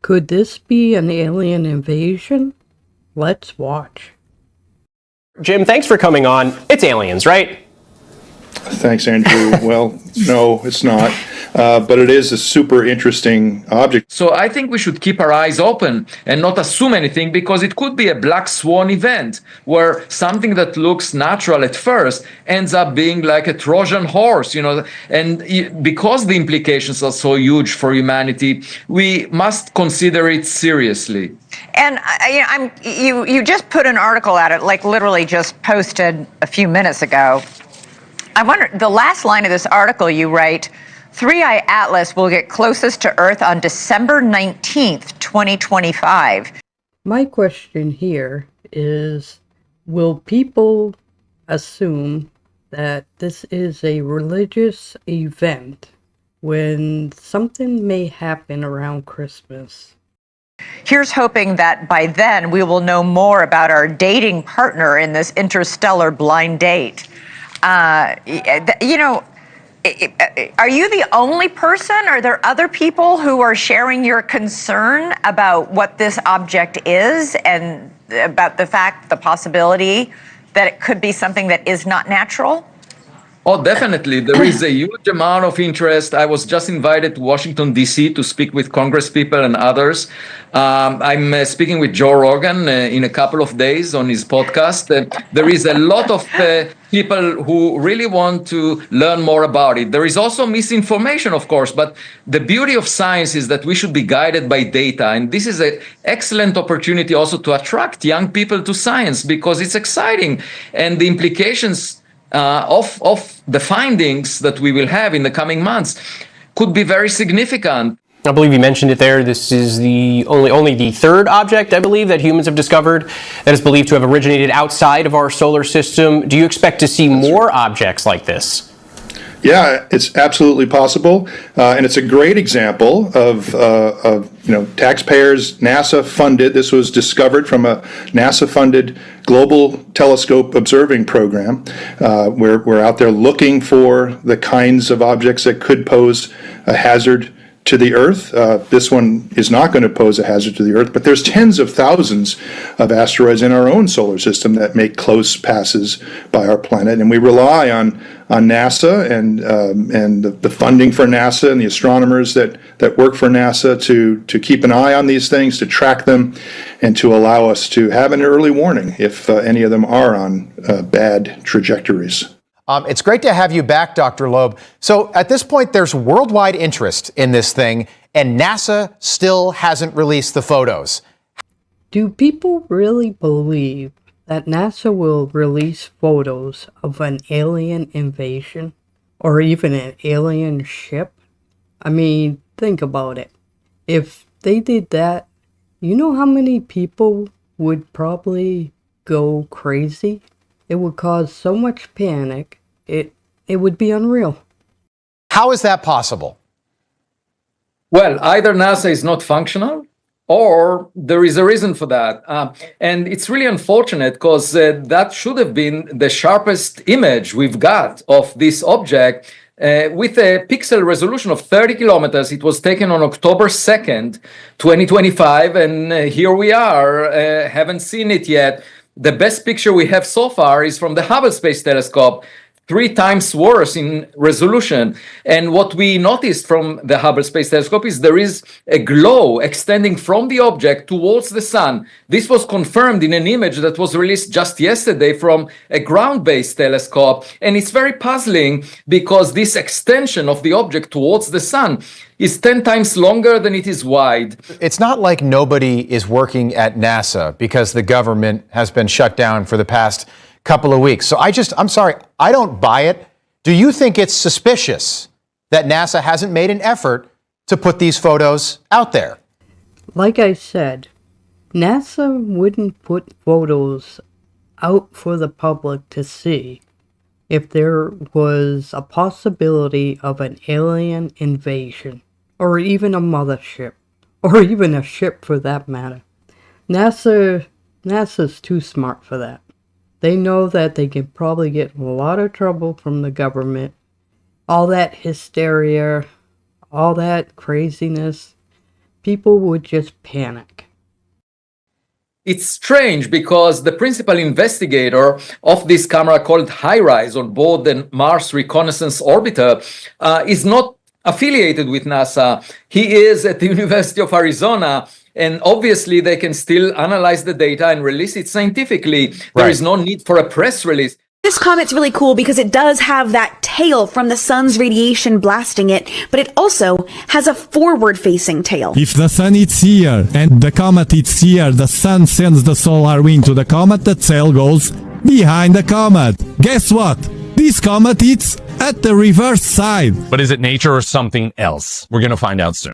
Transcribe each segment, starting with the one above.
Could this be an alien invasion? Let's watch. Jim, thanks for coming on. It's aliens, right? Thanks, Andrew. Well, no, it's not. But it is a super interesting object. So I think we should keep our eyes open and not assume anything, because it could be a black swan event where something that looks natural at first ends up being like a Trojan horse, and because the implications are so huge for humanity, we must consider it seriously. And you just put an article at it, like literally just posted a few minutes ago. I wonder, the last line of this article you write, 3i Atlas will get closest to Earth on December 19th, 2025. My question here is, will people assume that this is a religious event when something may happen around Christmas? Here's hoping that by then we will know more about our dating partner in this interstellar blind date. Are you the only person? Are there other people who are sharing your concern about what this object is and about the possibility that it could be something that is not natural? Oh, definitely. There is a huge amount of interest. I was just invited to Washington, D.C. to speak with Congress people and others. I'm speaking with Joe Rogan in a couple of days on his podcast. There is a lot of people who really want to learn more about it. There is also misinformation, of course, but the beauty of science is that we should be guided by data. And this is an excellent opportunity also to attract young people to science, because it's exciting. And the implications of the findings that we will have in the coming months could be very significant. I believe you mentioned it there. This is the only the third object, I believe, that humans have discovered that is believed to have originated outside of our solar system. Do you expect to see more objects like this? Yeah, it's absolutely possible, and it's a great example of taxpayers, NASA funded. This was discovered from a NASA funded global telescope observing program. We're out there looking for the kinds of objects that could pose a hazard to the Earth. This one is not going to pose a hazard to the Earth, but there's tens of thousands of asteroids in our own solar system that make close passes by our planet, and we rely on NASA and the funding for NASA and the astronomers that work for NASA to keep an eye on these things, to track them, and to allow us to have an early warning if any of them are on bad trajectories. It's great to have you back, Dr. Loeb. So at this point, there's worldwide interest in this thing, and NASA still hasn't released the photos. Do people really believe that NASA will release photos of an alien invasion or even an alien ship? I mean, think about it. If they did that, you know how many people would probably go crazy? It would cause so much panic, it would be unreal. How is that possible? Well, either NASA is not functional, or there is a reason for that. And it's really unfortunate, because that should have been the sharpest image we've got of this object. With a pixel resolution of 30 kilometers. It was taken on October 2nd, 2025, and here we are, haven't seen it yet. The best picture we have so far is from the Hubble Space Telescope, 3 times worse in resolution. And what we noticed from the Hubble Space Telescope is there is a glow extending from the object towards the sun. This was confirmed in an image that was released just yesterday from a ground-based telescope. And it's very puzzling, because this extension of the object towards the sun is 10 times longer than it is wide. It's not like nobody is working at NASA because the government has been shut down for the past couple of weeks. So I'm sorry, I don't buy it. Do you think it's suspicious that NASA hasn't made an effort to put these photos out there? Like I said, NASA wouldn't put photos out for the public to see if there was a possibility of an alien invasion, or even a mothership, or even a ship for that matter. NASA's too smart for that. They know that they can probably get in a lot of trouble from the government. All that hysteria, all that craziness, people would just panic. It's strange because the principal investigator of this camera called HiRISE on board the Mars Reconnaissance Orbiter is not affiliated with NASA. He is at the University of Arizona, and obviously they can still analyze the data and release it scientifically. There is no need for a press release. This comet's really cool because it does have that tail from the sun's radiation blasting it, but it also has a forward-facing tail. If the sun is here and the comet is here, the sun sends the solar wind to the comet, the tail goes behind the comet. Guess what? This comet is at the reverse side. But is it nature or something else? We're going to find out soon.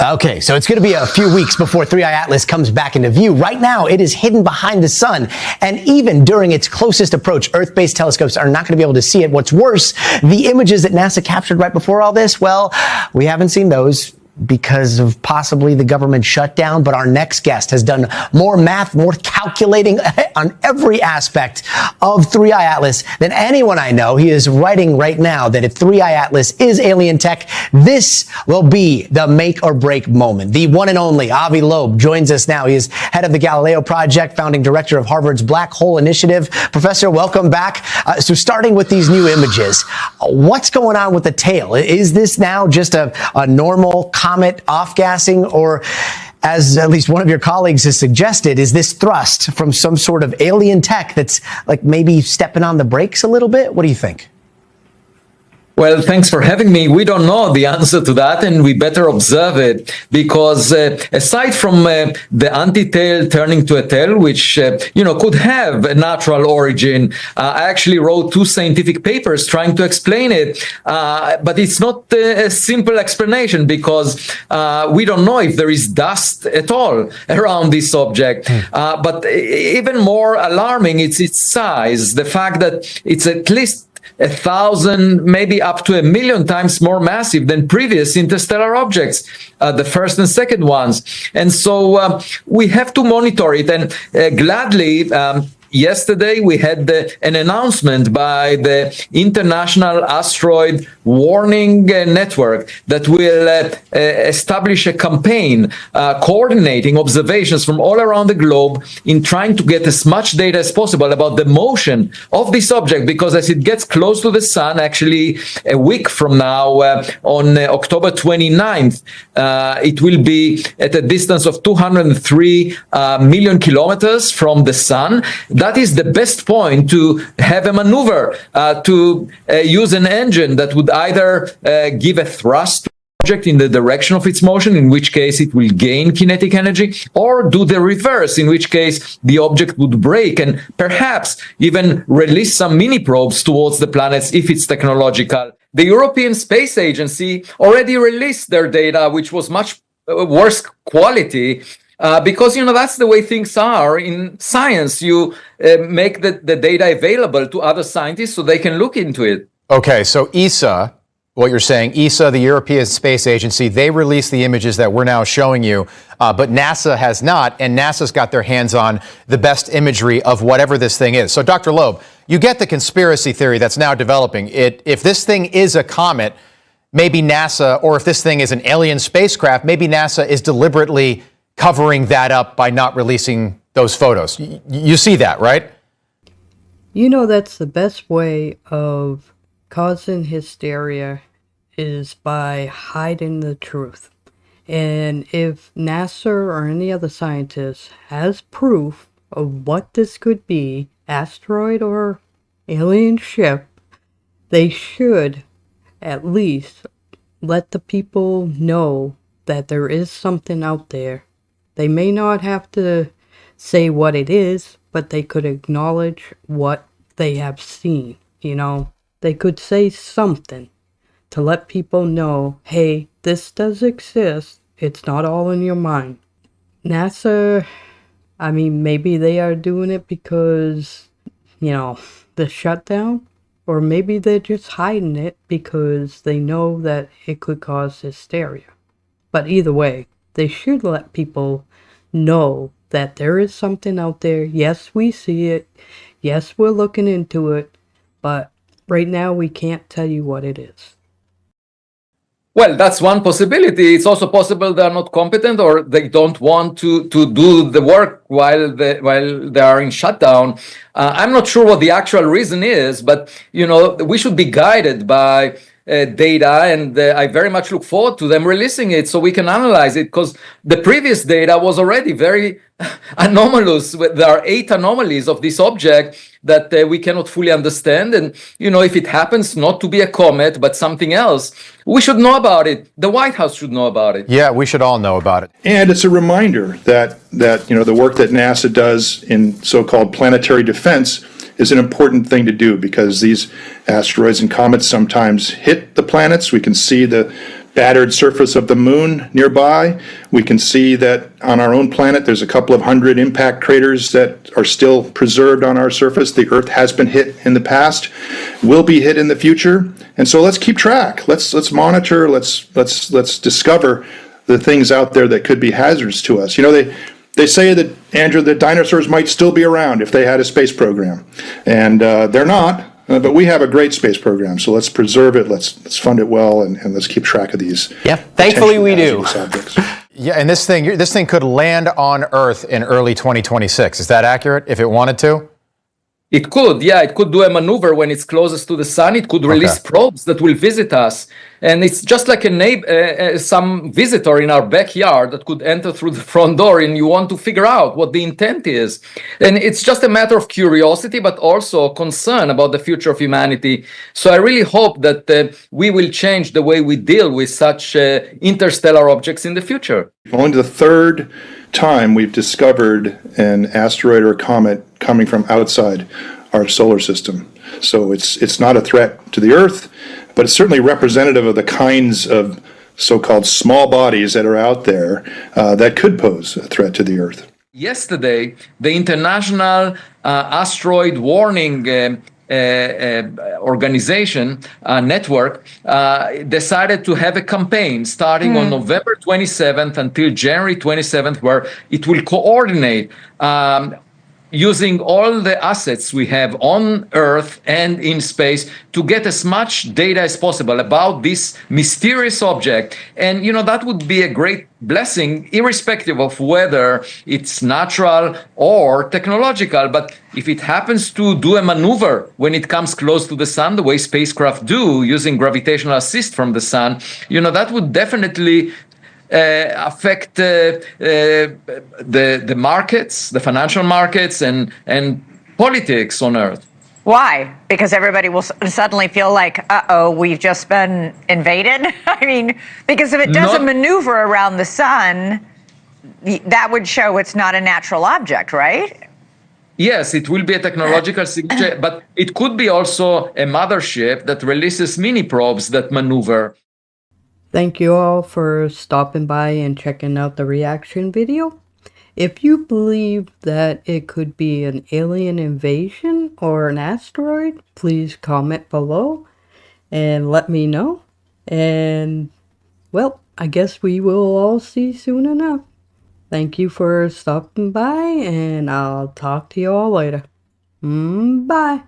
Okay, so it's going to be a few weeks before 3i Atlas comes back into view. Right now, it is hidden behind the sun. And even during its closest approach, Earth-based telescopes are not going to be able to see it. What's worse, the images that NASA captured right before all this, well, we haven't seen those because of possibly the government shutdown. But our next guest has done more math, more calculating on every aspect of 3i Atlas than anyone I know. He is writing right now that if 3i Atlas is alien tech, this will be the make or break moment. The one and only Avi Loeb joins us now. He is head of the Galileo Project, founding director of Harvard's Black Hole Initiative. Professor, welcome back. So starting with these new images, what's going on with the tail? Is this now just a normal comet off-gassing, or, as at least one of your colleagues has suggested, is this thrust from some sort of alien tech that's like maybe stepping on the brakes a little bit? What do you think? Well, thanks for having me. We don't know the answer to that, and we better observe it, because aside from the anti-tail turning to a tail, which could have a natural origin, I actually wrote 2 scientific papers trying to explain it, but it's not a simple explanation, because we don't know if there is dust at all around this object. But even more alarming, it's its size, the fact that it's at least 1,000, maybe up to 1,000,000 times more massive than previous interstellar objects, the first and second ones. And so we have to monitor it. And gladly, yesterday we had an announcement by the International Asteroid Warning Network that will establish a campaign coordinating observations from all around the globe in trying to get as much data as possible about the motion of this object, because as it gets close to the sun, actually a week from now, on October 29th, it will be at a distance of 203 million kilometers from the sun. That is the best point to have a maneuver, to use an engine that would either give a thrust to the object in the direction of its motion, in which case it will gain kinetic energy, or do the reverse, in which case the object would break and perhaps even release some mini probes towards the planets if it's technological. The European Space Agency already released their data, which was much worse quality. Because, that's the way things are in science. You make the data available to other scientists so they can look into it. Okay, so ESA, what you're saying, ESA, the European Space Agency, they released the images that we're now showing you, but NASA has not, and NASA's got their hands on the best imagery of whatever this thing is. So, Dr. Loeb, you get the conspiracy theory that's now developing. If this thing is a comet, maybe NASA, or if this thing is an alien spacecraft, maybe NASA is deliberately covering that up by not releasing those photos. You see that, right? That's the best way of causing hysteria, is by hiding the truth. And if NASA or any other scientist has proof of what this could be, asteroid or alien ship, they should at least let the people know that there is something out there. They may not have to say what it is, but they could acknowledge what they have seen, They could say something to let people know, hey, this does exist. It's not all in your mind. NASA, maybe they are doing it because, the shutdown, or maybe they're just hiding it because they know that it could cause hysteria. But either way, they should let people know that there is something out there. Yes, we see it. Yes, we're looking into it. But right now, we can't tell you what it is. Well, that's one possibility. It's also possible they are not competent or they don't want to do the work while they are in shutdown. I'm not sure what the actual reason is, but we should be guided by data, and I very much look forward to them releasing it so we can analyze it, because the previous data was already very anomalous. There are 8 anomalies of this object that we cannot fully understand, and if it happens not to be a comet but something else, we should know about it. The White House should know about it. Yeah, we should all know about it. And it's a reminder that the work that NASA does in so-called planetary defense is an important thing to do, because these asteroids and comets sometimes hit the planets. We can see the battered surface of the moon nearby. We can see that on our own planet there's a couple of 100 impact craters that are still preserved on our surface. The Earth has been hit in the past, will be hit in the future, and so let's keep track. Let's monitor. Let's discover the things out there that could be hazards to us. They say that, Andrew, that dinosaurs might still be around if they had a space program, and they're not. But we have a great space program, so let's preserve it. Let's fund it well, and let's keep track of these. Yeah, thankfully we do. Yeah, and this thing could land on Earth in early 2026. Is that accurate? If it wanted to? It could, yeah. It could do a maneuver when it's closest to the sun. It could release probes that will visit us. And it's just like some visitor in our backyard that could enter through the front door, and you want to figure out what the intent is. And it's just a matter of curiosity, but also concern about the future of humanity. So I really hope that we will change the way we deal with such interstellar objects in the future. Only the third time we've discovered an asteroid or a comet coming from outside our solar system. So it's not a threat to the Earth, but it's certainly representative of the kinds of so-called small bodies that are out there that could pose a threat to the Earth. Yesterday, the International Asteroid Warning organization network decided to have a campaign starting on November 27th until January 27th, where it will coordinate using all the assets we have on Earth and in space to get as much data as possible about this mysterious object. And, that would be a great blessing, irrespective of whether it's natural or technological. But if it happens to do a maneuver when it comes close to the sun, the way spacecraft do, using gravitational assist from the sun, that would definitely affect the markets, the financial markets, and politics on Earth. Why? Because everybody will suddenly feel like, we've just been invaded? I mean, because if it does a maneuver around the sun, that would show it's not a natural object, right? Yes, it will be a technological signature, but it could be also a mothership that releases mini probes that maneuver. Thank you all for stopping by and checking out the reaction video. If you believe that it could be an alien invasion or an asteroid, please comment below and let me know. And, well, I guess we will all see soon enough. Thank you for stopping by, and I'll talk to you all later. Bye.